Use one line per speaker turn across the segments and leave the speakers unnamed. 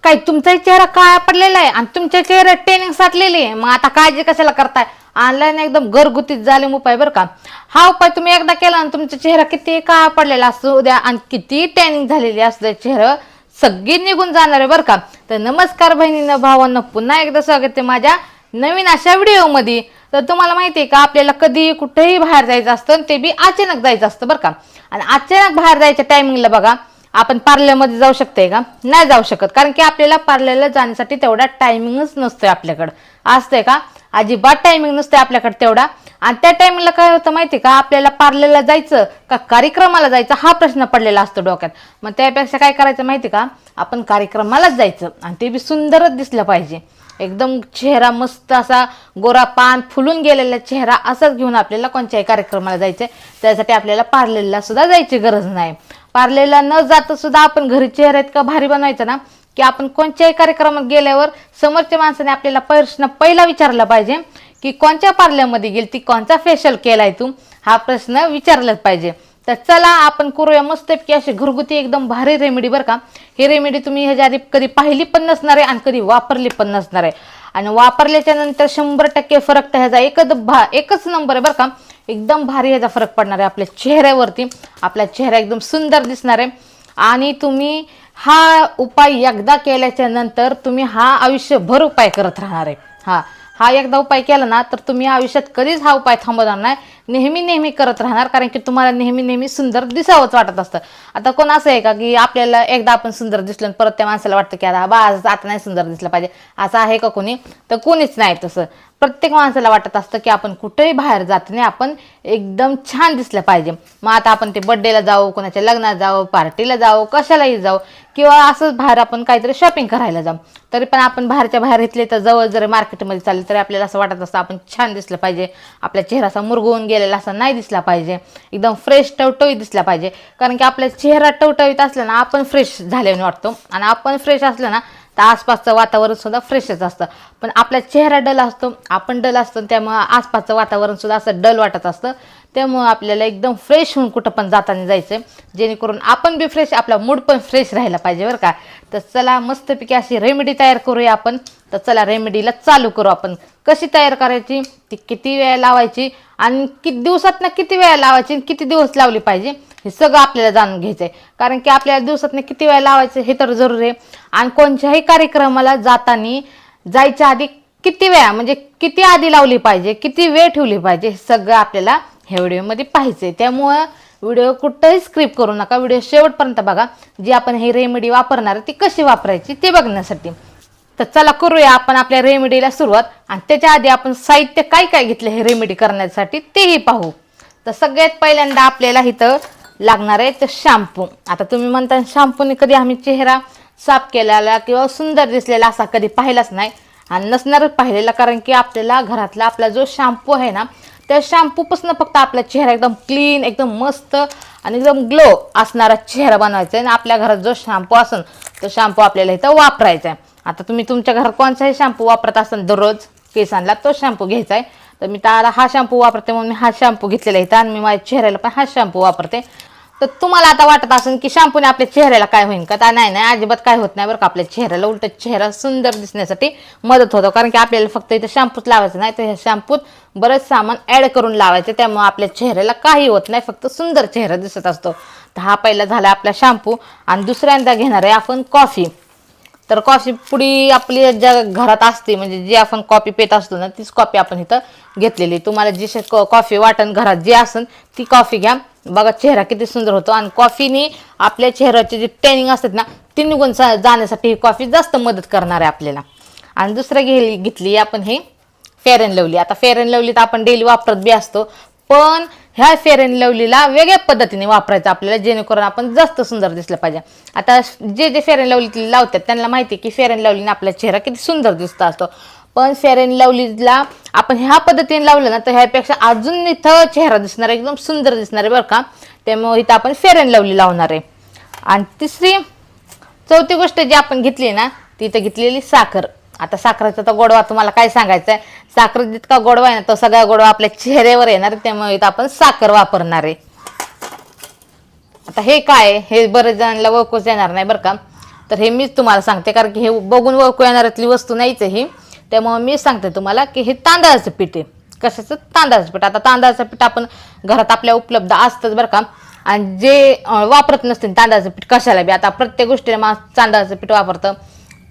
काय तुमचा चेहरा काळा पडलेला आहे आणि तुमच्या चेहऱ्यात टॅनिंग साठलेली आहे, मग आता काळजी कशाला करताय? ऑनलाईन एकदम घरगुतीच झाले उपाय बरं का. हा उपाय तुम्ही एकदा केला आणि तुमचा चेहरा किती काळा पडलेला असू द्या आणि किती टॅनिंग झालेली असले चेहरा सगळी निघून जाणार आहे बरं का. तर नमस्कार बहिणींनो भावांनो, पुन्हा एकदा स्वागत आहे माझ्या नवीन अशा व्हिडिओमध्ये. तर तुम्हाला माहिती आहे का, आपल्याला कधी कुठेही बाहेर जायचं असतं ते बी अचानक जायचं असतं बरं का. आणि अचानक बाहेर जायच्या टायमिंगला बघा आपण पार्लरमध्ये जाऊ शकते का? नाही जाऊ शकत, कारण की आपल्याला पार्लरला जाण्यासाठी तेवढा टायमिंगच नसतोय आपल्याकडं. असतंय का? अजिबात टायमिंग नसते आपल्याकडे तेवढा. आणि त्या टायमिंगला काय होतं माहिती का, आपल्याला पार्लरला जायचं का कार्यक्रमाला जायचं हा प्रश्न पडलेला असतो डोक्यात. मग त्यापेक्षा काय करायचं माहिती का, आपण कार्यक्रमालाच जायचं आणि ते बी सुंदरच दिसलं पाहिजे. एकदम चेहरा मस्त असा गोरा पान फुलून गेलेला चेहरा असाच घेऊन आपल्याला कोणत्याही कार्यक्रमाला जायचंय. त्यासाठी आपल्याला पार्लरला सुद्धा जायची गरज नाही. पार्लरला न जाता सुद्धा आपण घरी चेहरा इतका भारी बनवायचा ना की आपण कोणत्याही कार्यक्रमात गेल्यावर समोरच्या माणसाने आपल्याला प्रश्न पहिला विचारला पाहिजे की कोणत्या पार्लरमध्ये गेली ती, कोणता फेशियल केलाय तू, हा प्रश्न विचारलाच पाहिजे. तर चला आपण करूया मस्तपैकी अशी घरगुती एकदम भारी रेमेडी बरं का. ही रेमेडी तुम्ही ह्याच्या आधी कधी पाहिली पण नसणार आहे आणि कधी वापरली पण नसणार आहे. आणि वापरल्याच्या नंतर 100% फरक तर ह्याचा एकच नंबर आहे बरं का. एकदम भारी ह्याचा फरक पडणार आहे आपल्या चेहऱ्यावरती. आपला चेहरा एकदम सुंदर दिसणार आहे. आणि तुम्ही हा उपाय एकदा केल्याच्या नंतर तुम्ही हा आयुष्यभर उपाय करत राहणार आहे. हा एकदा उपाय केला ना तर तुम्ही आयुष्यात कधीच हा उपाय थांबवणार नाही, नेहमी करत राहणार. कारण की तुम्हाला नेहमी सुंदर दिसावंच वाटत असतं. आता कोण असं आहे का की आपल्याला एकदा आपण सुंदर दिसलो परत त्या माणसाला वाटतं की आता नाही सुंदर दिसलं पाहिजे, असं आहे का कोणी? तर कोणीच नाही तसं. प्रत्येक माणसाला वाटत असतं की आपण कुठेही बाहेर जात नाही, आपण एकदम छान दिसलं पाहिजे. मग आता आपण ते बर्थडेला जाऊ, कोणाच्या लग्नात जाऊ, पार्टीला जाऊ, कशालाही जाऊ किंवा असंच बाहेर आपण काहीतरी शॉपिंग करायला जाऊ, तरी पण आपण बाहेरच्या बाहेर इथले तर जवळ जर मार्केटमध्ये चालले तरी आपल्याला असं वाटत असतं आपण छान दिसलं पाहिजे. आपला चेहरा असा मुरगळून गेलेला असा नाही दिसला पाहिजे, एकदम फ्रेश टवटवीत दिसला पाहिजे. कारण की आपला चेहरा टवटवीत असला ना आपण फ्रेश झाल्याने वाटतो. आणि आपण फ्रेश असलं ना तर आसपासचं वातावरण सुद्धा फ्रेशच असतं. पण आपला चेहरा डल असतो, आपण डल असतो, त्यामुळं आसपासचं वातावरण सुद्धा असं डल वाटत असतं. त्यामुळं आपल्याला एकदम फ्रेश होऊन कुठं पण जाताना जायचं, जेणेकरून आपण बी फ्रेश, आपला मूड पण फ्रेश राहायला पाहिजे बरं का. तर चला मस्तपैकी अशी रेमेडी तयार करूया आपण. तर चला रेमेडीला चालू करू आपण. कशी तयार करायची, ती किती वेळ लावायची आणि किती दिवसातनं किती वेळा लावायची आणि किती दिवस लावली पाहिजे हे सगळं आपल्याला जाणून घ्यायचं आहे. कारण की आपल्याला दिवसातनं किती वेळा लावायचं हे तर जरूर आहे. आणि कोणत्याही कार्यक्रमाला जायच्या आधी किती वेळा म्हणजे किती आधी लावली पाहिजे, किती वेळ ठेवली पाहिजे हे सगळं आपल्याला ह्या व्हिडिओमध्ये पाहायचं आहे. त्यामुळं व्हिडिओ कुठंही स्किप करू नका, व्हिडिओ शेवटपर्यंत बघा. जी आपण ही रेमेडी वापरणार आहे ती कशी वापरायची ते बघण्यासाठी. तर चला करूया आपण आपल्या रेमेडीला सुरुवात. आणि त्याच्या आधी आपण साहित्य काय काय घेतलं हे रेमेडी करण्यासाठी तेही पाहू. तर सगळ्यात पहिल्यांदा आपल्याला इथं लागणार आहे तर शॅम्पू. आता तुम्ही म्हणता शॅम्पूने कधी आम्ही चेहरा साफ केलेला किंवा सुंदर दिसलेला असा कधी पाहिलाच नाही आणि नसणारच पाहिलेला. कारण की आपल्याला घरातला आपला जो शॅम्पू आहे ना त्या शॅम्पूपासून फक्त आपला चेहरा एकदम क्लीन, एकदम मस्त आणि एकदम ग्लो असणारा चेहरा बनवायचा आहे. आणि आपल्या घरात जो शॅम्पू असेल तो शॅम्पू आपल्याला इथं वापरायचा आहे. आता तुम्ही तुमच्या घरात कोणताही शॅम्पू वापरत असाल दररोज केसांना तो शॅम्पू घ्यायचा आहे. तर मी त्याला हा शॅम्पू वापरते म्हणून मी हा शॅम्पू घेतलेला आहे आणि मी माझ्या चेहऱ्याला पण हा शॅम्पू वापरते. तर तुम्हाला आता वाटत असेल की शॅम्पूने आपल्या चेहऱ्याला काय होईल का? नाही अजिबात काय होत नाही बरं का. आपल्या चेहऱ्याला उलट चेहरा सुंदर दिसण्यासाठी मदत होतो. कारण की आपल्याला फक्त इथं शॅम्पूच लावायचं नाही, तर ह्या शॅम्पूत बरंच सामान ॲड करून लावायचं. त्यामुळे आपल्या चेहऱ्याला काही होत नाही, फक्त सुंदर चेहरा दिसत असतो. तर हा पहिला झाला आपला शॅम्पू. आणि दुसऱ्यांदा घेणार आहे आपण कॉफी. तर कॉफी पुडी आपली ज्या घरात असते म्हणजे जी आपण कॉफी पेत असतो ना तीच कॉफी आपण इथं घेतलेली. तुम्हाला जी कॉफी वाटण घरात जी असेल ती कॉफी घ्या. बघा चेहरा किती सुंदर होतो. आणि कॉफीने आपल्या चेहऱ्याचे जे टॅनिंग असतात ना ती निघून जाण्यासाठी ही कॉफी जास्त मदत करणार आहे आपल्याला. आणि दुसरं घेतली आपण हे फेअर अँड लवली. आता फेअर अँड लवली तर आपण डेली वापरत बी असतो, पण ह्या फेअर अँड लवलीला वेगळ्या पद्धतीने वापरायचं आपल्याला, जेणेकरून आपण जास्त सुंदर दिसलं पाहिजे. आता जे फेअर अँड लवली लावतात त्यांना माहिती आहे की फेअर अँड लवलीने आपला चेहरा किती सुंदर दिसत असतो. पण फेअर अँड लवलीला आपण ह्या पद्धतीने लावलं ना तर ह्यापेक्षा अजून इथं चेहरा दिसणार आहे, एकदम सुंदर दिसणार आहे बरं का. त्यामुळे इथं आपण फेअर अँड लवली लावणार आहे. आणि चौथी गोष्ट जी आपण घेतली ना ती इथं घेतलेली साखर. आता साखरेचा तर गोडवा तुम्हाला काय सांगायचं आहे, साखर जितका गोडवा आहे ना तो सगळा गोडवा आपल्या चेहऱ्यावर येणार, त्यामुळे इथं आपण साखर वापरणार आहे. आता हे काय हे बरेच जणांना ओळखूच येणार नाही बरं का. तर हे मीच तुम्हाला सांगते, कारण की हे बघून ओळखू येणाऱ्यातली वस्तू नाहीच आहे ही. त्यामुळे मी सांगते तुम्हाला की हे तांदळाचं पीठ आहे. कशाचं? तांदळाचं पीठ. आता तांदळाचं पीठ आपण घरात आपल्या उपलब्ध असतंच बरं का. आणि जे वापरत नसतील तांदळाचं पीठ कशाला बी, आता प्रत्येक गोष्टीला तांदळाचं पीठ वापरतं,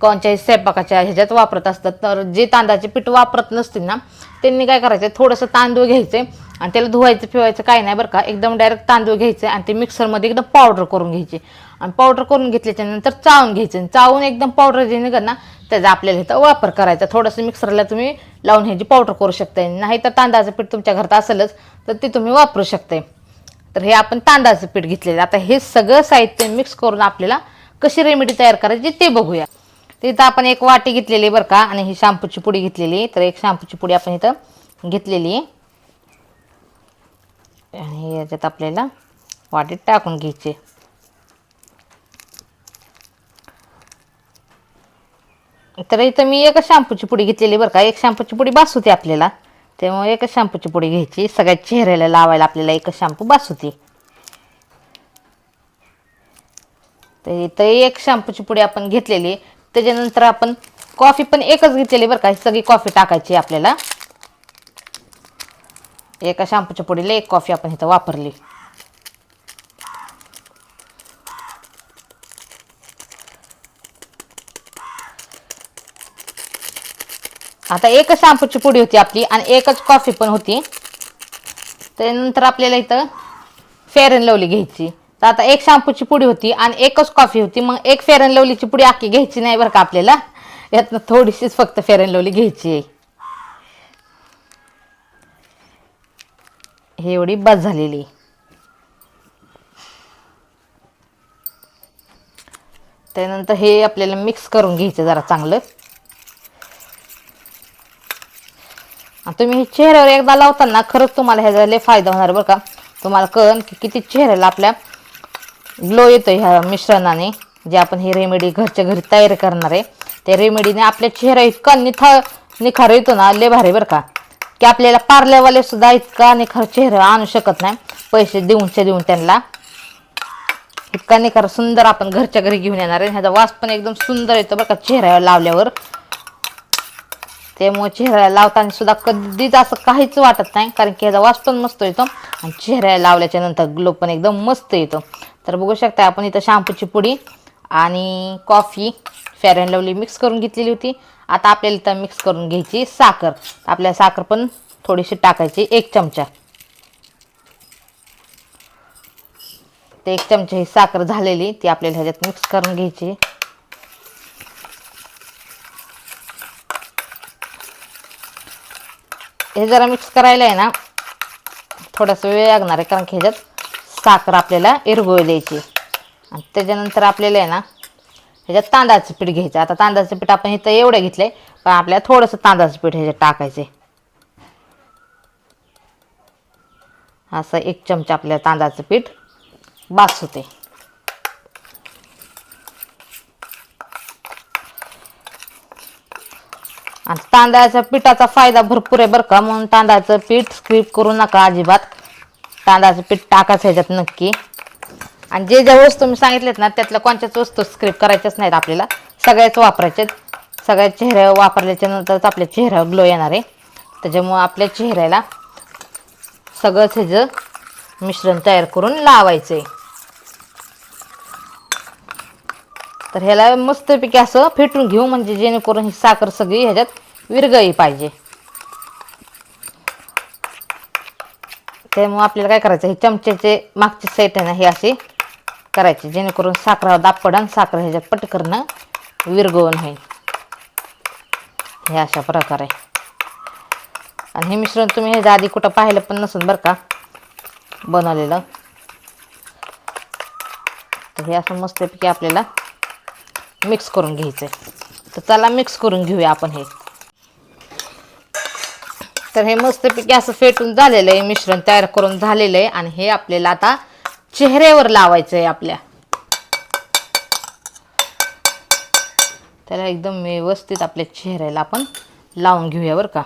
कोणत्याही स्वयंपाकाच्या ह्याच्यात वापरत असतात. तर जे तांदळाचे पीठ वापरत नसतील ना, त्यांनी काय करायचं, थोडंसं तांदूळ घ्यायचे आणि त्याला धुवायचं फिवायचं काय नाही बरं का. एकदम डायरेक्ट तांदूळ घ्यायचे आणि ते मिक्सरमध्ये एकदम पावडर करून घ्यायचे. आणि पावडर करून घेतल्याच्या नंतर चाळून घ्यायचं. चाळून एकदम पावडर जे निघत ना, त्याचा आपल्याला इथं वापर करायचा. थोडंसं मिक्सरला तुम्ही लावून ह्याची पावडर करू शकताय. नाही तर तांदळाचं पीठ तुमच्या घरात असेलच तर ते तुम्ही वापरू शकताय. तर हे आपण तांदळाचं पीठ घेतलेलं. आता हे सगळं साहित्य मिक्स करून आपल्याला कशी रेमेडी तयार करायची ते बघूया. तिथं आपण एक वाटी घेतलेली बरं का, आणि ही शॅम्पूची पुडी घेतलेली. तर एक शॅम्पूची पुडी आपण इथं घेतलेली आणि याच्यात आपल्याला वाटीत टाकून घ्यायची. तर इथं मी एकच शॅम्पूची पुडी घेतलेली बरं का. एक शॅम्पूची पुडी बास होती आपल्याला, त्यामुळे एकच शॅम्पूची पुडी घ्यायची. सगळ्या चेहऱ्याला लावायला आपल्याला एकच शॅम्पू बास होती. तर इथं एक शॅम्पूची पुडी आपण घेतलेली. त्याच्यानंतर आपण कॉफी पण एकच घेतलेली बरं का. सगळी कॉफी टाकायची आपल्याला. एका शॅम्पूच्या पुडीला एक कॉफी आपण इथं वापरली. आता एकच शॅम्पूची पुडी होती आपली आणि एकच कॉफी पण होती. त्यानंतर आपल्याला इथं फेअर अँड लवली घ्यायची. तर आता एक शॅम्पूची पुडी होती आणि एकच कॉफी होती, मग एक फेअर अँड लवलीची पुडी आखी घ्यायची नाही बरं का आपल्याला. यातनं थोडीशीच फक्त फेअर अँड लवली घ्यायची आहे. हे एवढी बस झालेली. त्यानंतर हे आपल्याला मिक्स करून घ्यायचं जरा चांगलं. तुम्ही हे चेहऱ्यावर एकदा लावताना खरंच तुम्हाला ह्याचा लय फायदा होणार बरं का. तुम्हाला कळन की किती चेहऱ्याला आपल्या ग्लो येतो ह्या मिश्रणाने. जे आपण ही रेमेडी घरच्या घरी तयार करणार आहे, त्या रेमेडीने आपल्या चेहरा इतका निखार येतो ना, लय भारी बरं का, की आपल्याला पार्लरवाले सुद्धा इतका निखार चेहरा आणू शकत नाही पैसे देऊन त्यांना. इतका निखार सुंदर आपण घरच्या घरी घेऊन येणार आहे. ह्याचा वास पण एकदम सुंदर येतो बरं का चेहऱ्यावर लावल्यावर. त्यामुळे चेहऱ्याला लावताना सुद्धा कधीच असं काहीच वाटत नाही, कारण की ह्याचा वास पण मस्त येतो आणि चेहऱ्याला लावल्याच्या नंतर ग्लो पण एकदम मस्त येतो. तर बघू शकता आपण इथं शॅम्पूची पुडी आणि coffee fair and lovely mix करून घेतलेली होती. आता आपल्याला इथं मिक्स करून घ्यायची साखर. आपल्याला साखर पण थोडीशी टाकायची, 1 चमचा. ते 1 चमचा ही साखर झालेली ती आपल्याला ह्याच्यात मिक्स करून घ्यायची. हे जरा मिक्स करायला आहे ना थोडासा वेळ लागणार आहे, कारण की ह्याच्यात साखर आपल्याला इरगोळ द्यायची. आणि त्याच्यानंतर आपल्याला आहे ना ह्याच्यात तांदळाचं पीठ घ्यायचं. आता तांदळाचं पीठ आपण इथं एवढं घेतलंय, पण आपल्याला थोडंसं तांदळाचं पीठ ह्याच्यात टाकायचं. असं 1 चमचा आपल्याला तांदळाचं पीठ बास होते. आणि तांदळाच्या पिठाचा फायदा भरपूर आहे बरं का, म्हणून तांदळाचं पीठ स्किप करू नका अजिबात. तांदळाचं पीठ टाकायचं ह्याच्यात नक्की. आणि जे ज्या वस्तू मी सांगितल्यात ना त्यातल्या कोणत्याच वस्तू स्किप करायच्याच नाहीत आपल्याला, सगळ्याच वापरायच्यात. सगळ्या चेहऱ्यावर वापरल्याच्या नंतरच आपल्या चेहऱ्यावर ग्लो येणार आहे. त्याच्यामुळं आपल्या चेहऱ्याला सगळंच ह्याचं मिश्रण तयार करून लावायचं आहे. तर ह्याला मस्तपैकी असं फेटून घेऊ, म्हणजे जेणेकरून ही साखर सगळी ह्याच्यात विरघळली पाहिजे. त्यामुळे आपल्याला काय करायचं, हे चमच्याचे मागचे साईड आहे ना हे असे करायचे, जेणेकरून साखर दाब पडन, साखर ह्याच्यात पटकन विरघळून होईल. हे अशा प्रकारे. आणि हे मिश्रण तुम्ही ह्याच्या आधी कुठं पाहिलं पण नसेल बरं का बनवलेलं. तर हे असं मस्तपैकी आपल्याला मिक्स करून घ्यायचं आहे. तर चला मिक्स करून घेऊया आपण हे. तर हे मस्तपैकी असं फेटून झालेलं आहे, मिश्रण तयार करून झालेलं आहे. आणि हे आपल्याला आता चेहऱ्यावर लावायचं आहे आपल्या. त्याला एकदम व्यवस्थित आपल्या चेहऱ्याला आपण लावून घेऊया बरं का.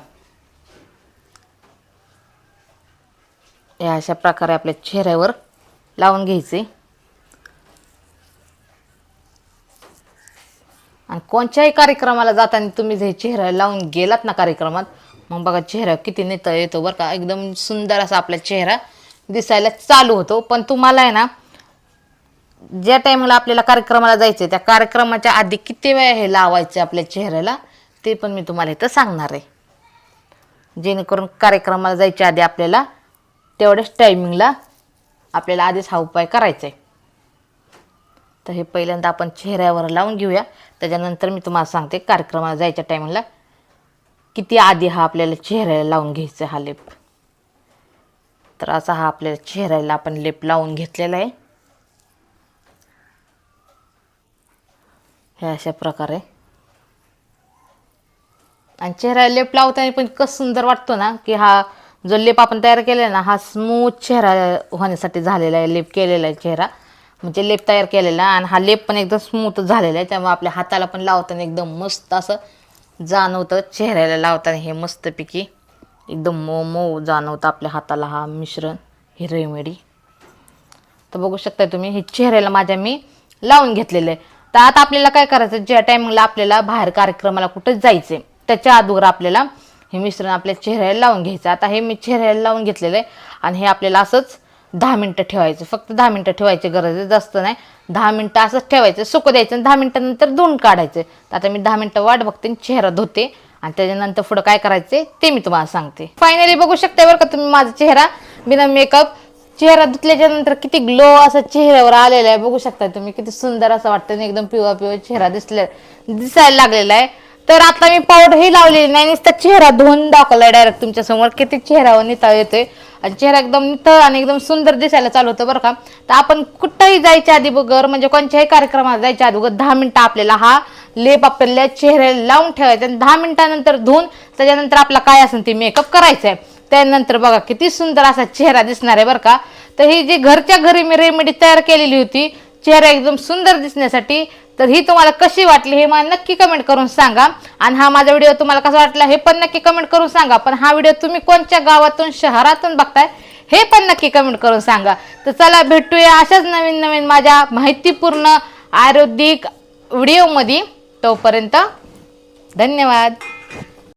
या अशा प्रकारे आपल्या चेहऱ्यावर लावून घ्यायचे. आणि कोणत्याही कार्यक्रमाला जाताना तुम्ही जे चेहरा लावून गेलात ना कार्यक्रमात, मग बघा चेहरा किती नेता येतो बरं का. एकदम सुंदर असा आपला चेहरा दिसायला चालू होतो. पण तुम्हाला आहे ना, ज्या टायमाला आपल्याला कार्यक्रमाला जायचं त्या कार्यक्रमाच्या आधी किती वेळा हे लावायचे आपल्या चेहऱ्याला ते पण मी तुम्हाला इथं सांगणार आहे, जेणेकरून कार्यक्रमाला जायच्या आधी आपल्याला तेवढ्याच टायमिंगला आपल्याला आधीच हा उपाय करायचा आहे. तर हे पहिल्यांदा आपण चेहऱ्यावर लावून घेऊया, त्याच्यानंतर मी तुम्हाला सांगते कार्यक्रमाला जायच्या टायमिंगला किती आधी हा आपल्याला चेहऱ्याला लावून घ्यायचा हा लेप. तर असा हा आपल्याला चेहऱ्याला आपण लेप लावून घेतलेला आहे. हे अशा प्रकारे. आणि चेहऱ्याला लेप लावताना पण कसं सुंदर वाटतो ना, की हा जो लेप आपण तयार केलेला आहे ना, हा स्मूथ चेहरा होण्यासाठी झालेला आहे. लेप केलेला आहे चेहरा म्हणजे लेप तयार केलेला, आणि हा लेप पण एकदम स्मूथ झालेला आहे. त्यामुळे आपल्या हाताला पण लावताना एकदम मस्त असं जाणवतं. चेहऱ्याला लावताना हे मस्तपैकी एकदम मऊ मऊ जाणवतं आपल्या हाताला हा मिश्रण, ही रेमेडी. तर बघू शकता तुम्ही हे चेहऱ्याला माझ्या मी लावून घेतलेलं आहे. तर आता आपल्याला काय करायचं, ज्या टायमिंगला आपल्याला बाहेर कार्यक्रमाला कुठं जायचं आहे त्याच्या अगोदर आपल्याला हे मिश्रण आपल्या चेहऱ्याला लावून घ्यायचं. आता हे मी चेहऱ्याला लावून घेतलेलं आहे आणि हे आपल्याला असंच 10 मिनटं ठेवायचं. फक्त 10 मिनटं ठेवायची गरज आहे, जास्त नाही. 10 मिनटं असंच ठेवायचं, सुकू द्यायचं आणि 10 मिनटानंतर धुवून काढायचं. तर आता मी 10 मिनटं वाट बघते, चेहरा धुते आणि त्याच्यानंतर पुढं काय करायचं ते मी तुम्हाला सांगते. फायनली बघू शकता बरं का तुम्ही माझा चेहरा बिना मेकअप. चेहरा धुतल्याच्या नंतर किती ग्लो असा चेहऱ्यावर आलेला आहे बघू शकता तुम्ही. किती सुंदर असं वाटतं, एकदम पिवळा पिवळा चेहरा दिसायला लागलेला आहे. तर आता मी पावडर ही लावलेली नाही, नुसता चेहरा धुवून दाखवलाय डायरेक्ट तुमच्या समोर. किती चेहऱ्यावर नितळ येतोय आणि चेहरा एकदम नितळ आणि एकदम सुंदर दिसायला चालू होतं बरं का. तर आपण कुठंही जायच्या आधी बगर म्हणजे कोणत्याही कार्यक्रमात जायच्या आधी 10 मिनिटं आपल्याला हा लेप आपल्या चेहऱ्याला लावून ठेवायचा आणि 10 मिनिटानंतर धुवून त्याच्यानंतर आपला काय असेल ते मेकअप करायचा आहे. त्यानंतर बघा किती सुंदर असा चेहरा दिसणार आहे बरं का. तर ही जी घरच्या घरी मी रेमेडी तयार केलेली होती चेहरा एकदम सुंदर दिसण्यासाठी, तर ही तुम्हाला कशी वाटली हे मला नक्की कमेंट करून सांगा. आणि हा माझा व्हिडिओ तुम्हाला कसा वाटला हे पण नक्की कमेंट करून सांगा. पण हा व्हिडिओ तुम्ही कोणत्या गावातून शहरातून बघताय हे पण नक्की कमेंट करून सांगा. तर चला भेटूया अशाच नवीन नवीन माझ्या माहितीपूर्ण आयुर्वेदिक व्हिडिओमध्ये. तोपर्यंत धन्यवाद.